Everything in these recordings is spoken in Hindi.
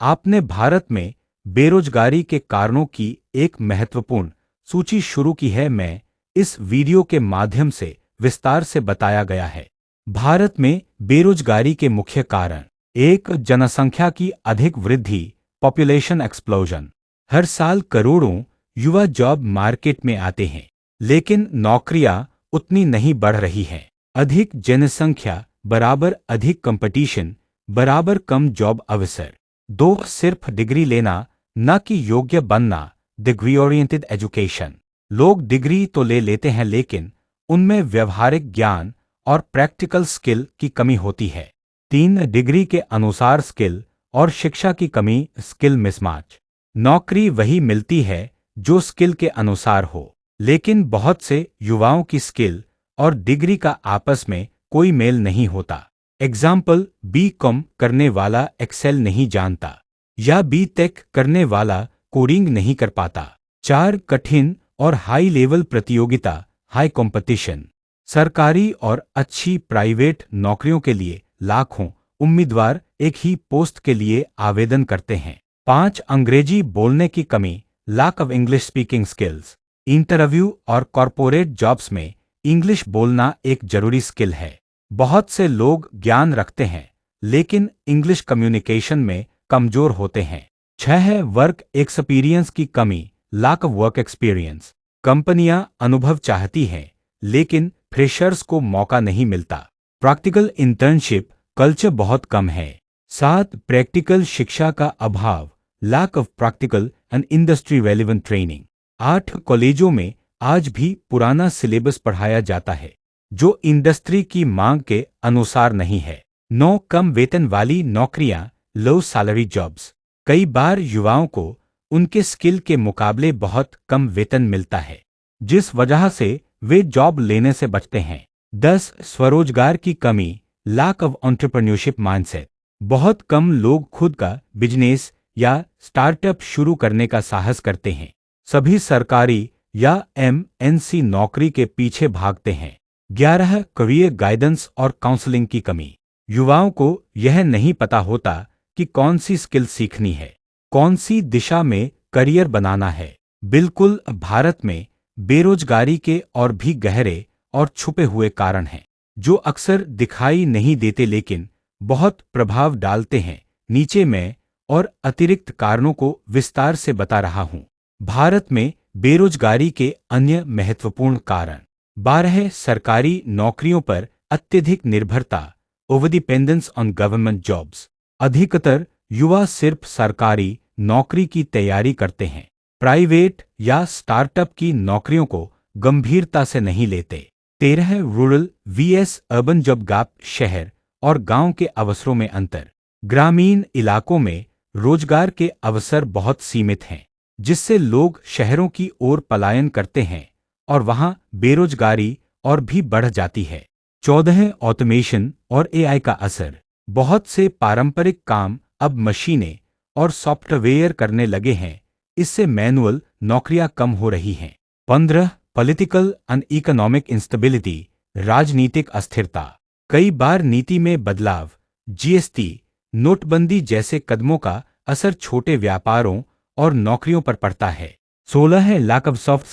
आपने भारत में बेरोजगारी के कारणों की एक महत्वपूर्ण सूची शुरू की है। मैं इस वीडियो के माध्यम से विस्तार से बताया गया है। भारत में बेरोजगारी के मुख्य कारण। एक, जनसंख्या की अधिक वृद्धि, पॉपुलेशन एक्सप्लोजन। हर साल करोड़ों युवा जॉब मार्केट में आते हैं, लेकिन नौकरियां उतनी नहीं बढ़ रही हैं। अधिक जनसंख्या बराबर अधिक कंपटीशन बराबर कम जॉब अवसर। दो, सिर्फ डिग्री लेना न कि योग्य बनना, डिग्री ओरिएंटेड एजुकेशन। लोग डिग्री तो ले लेते हैं, लेकिन उनमें व्यवहारिक ज्ञान और प्रैक्टिकल स्किल की कमी होती है। तीन, डिग्री के अनुसार स्किल और शिक्षा की कमी, स्किल मिसमैच। नौकरी वही मिलती है जो स्किल के अनुसार हो, लेकिन बहुत से युवाओं की स्किल और डिग्री का आपस में कोई मेल नहीं होता। एग्जाम्पल, बी.कॉम करने वाला एक्सेल नहीं जानता, या बी.टेक करने वाला कोडिंग नहीं कर पाता। चार, कठिन और हाई लेवल प्रतियोगिता, हाई कंपटीशन। सरकारी और अच्छी प्राइवेट नौकरियों के लिए लाखों उम्मीदवार एक ही पोस्ट के लिए आवेदन करते हैं। पांच, अंग्रेजी बोलने की कमी, lack of English speaking skills. Interview और कॉरपोरेट जॉब्स में इंग्लिश बोलना एक जरूरी स्किल है। बहुत से लोग ज्ञान रखते हैं, लेकिन इंग्लिश कम्युनिकेशन में कमजोर होते हैं। छह है, वर्क एक्सपीरियंस की कमी, लैक ऑफ वर्क एक्सपीरियंस। कंपनियां अनुभव चाहती हैं, लेकिन फ्रेशर्स को मौका नहीं मिलता। प्रैक्टिकल इंटर्नशिप कल्चर बहुत कम है। सात, प्रैक्टिकल शिक्षा का अभाव, lack of practical and industry relevant training. आठ, कॉलेजों में आज भी पुराना सिलेबस पढ़ाया जाता है, जो इंडस्ट्री की मांग के अनुसार नहीं है। नौ, कम वेतन वाली नौकरियां, लो सैलरी जॉब्स। कई बार युवाओं को उनके स्किल के मुकाबले बहुत कम वेतन मिलता है, जिस वजह से वे जॉब लेने से बचते हैं। 10, स्वरोजगार की कमी, लैक ऑफ एंटरप्रेन्योरशिप माइंडसेट। बहुत कम लोग खुद का बिजनेस या स्टार्टअप शुरू करने का साहस करते हैं। सभी सरकारी या एमएनसी नौकरी के पीछे भागते हैं। 11, करियर गाइडेंस और काउंसलिंग की कमी। युवाओं को यह नहीं पता होता कि कौन सी स्किल सीखनी है, कौन सी दिशा में करियर बनाना है। बिल्कुल, भारत में बेरोजगारी के और भी गहरे और छुपे हुए कारण हैं, जो अक्सर दिखाई नहीं देते लेकिन बहुत प्रभाव डालते हैं। नीचे मैं और अतिरिक्त कारणों को विस्तार से बता रहा हूं। भारत में बेरोजगारी के अन्य महत्वपूर्ण कारण। 12, सरकारी नौकरियों पर अत्यधिक निर्भरता, over dependence on government jobs. अधिकतर युवा सिर्फ सरकारी नौकरी की तैयारी करते हैं, प्राइवेट या स्टार्टअप की नौकरियों को गंभीरता से नहीं लेते। 13, rural VS urban job gap, शहर और गांव के अवसरों में अंतर। ग्रामीण इलाकों में रोजगार के अवसर बहुत सीमित हैं, जिससे लोग शहरों की ओर पलायन करते हैं और वहां बेरोजगारी और भी बढ़ जाती है। 14, ऑटोमेशन और एआई का असर। बहुत से पारंपरिक काम अब मशीनें और सॉफ्टवेयर करने लगे हैं, इससे मैनुअल नौकरियां कम हो रही हैं। 15, पॉलिटिकल एंड इकोनॉमिक इंस्टेबिलिटी, राजनीतिक अस्थिरता। कई बार नीति में बदलाव, जीएसटी, नोटबंदी जैसे कदमों का असर छोटे व्यापारों और नौकरियों पर पड़ता है। 16 है, लैक ऑफ सॉफ्ट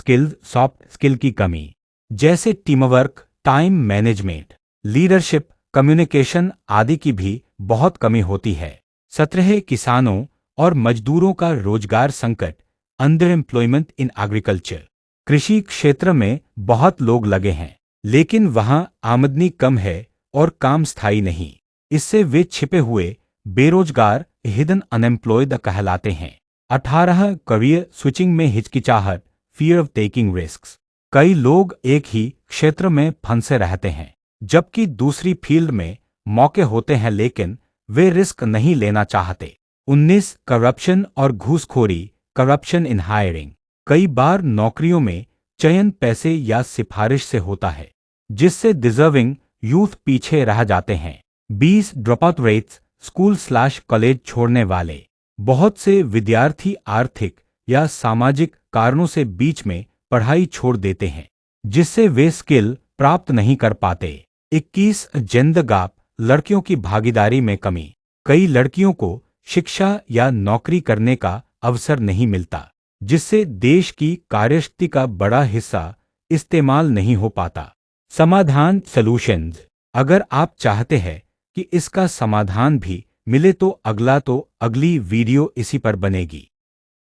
स्किल की कमी, जैसे team work, time management, leadership, communication आदि की भी बहुत कमी होती है। 17, किसानों और मजदूरों का रोजगार संकट, अंडर एम्प्लॉयमेंट इन एग्रीकल्चर। कृषि क्षेत्र में बहुत लोग लगे हैं, लेकिन वहां आमदनी कम है और काम स्थायी नहीं, इससे वे छिपे हुए बेरोजगार, हिडन अनएम्प्लॉयड कहलाते हैं। 18, करियर स्विचिंग में हिचकिचाहट, फियर ऑफ टेकिंग रिस्क्स। कई लोग एक ही क्षेत्र में फंसे रहते हैं, जबकि दूसरी फील्ड में मौके होते हैं, लेकिन वे रिस्क नहीं लेना चाहते। 19, करप्शन और घूसखोरी, करप्शन इन हायरिंग। कई बार नौकरियों में चयन पैसे या सिफारिश से होता है, जिससे डिजर्विंग यूथ पीछे रह जाते हैं। 20, ड्रॉप आउट रेट्स, स्कूल/कॉलेज छोड़ने वाले। बहुत से विद्यार्थी आर्थिक या सामाजिक कारणों से बीच में पढ़ाई छोड़ देते हैं, जिससे वे स्किल प्राप्त नहीं कर पाते। 21, जेंडर गैप, लड़कियों की भागीदारी में कमी। कई लड़कियों को शिक्षा या नौकरी करने का अवसर नहीं मिलता, जिससे देश की कार्यशक्ति का बड़ा हिस्सा इस्तेमाल नहीं हो पाता। समाधान सॉल्यूशंस। अगर आप चाहते हैं कि इसका समाधान भी मिले तो अगली वीडियो इसी पर बनेगी।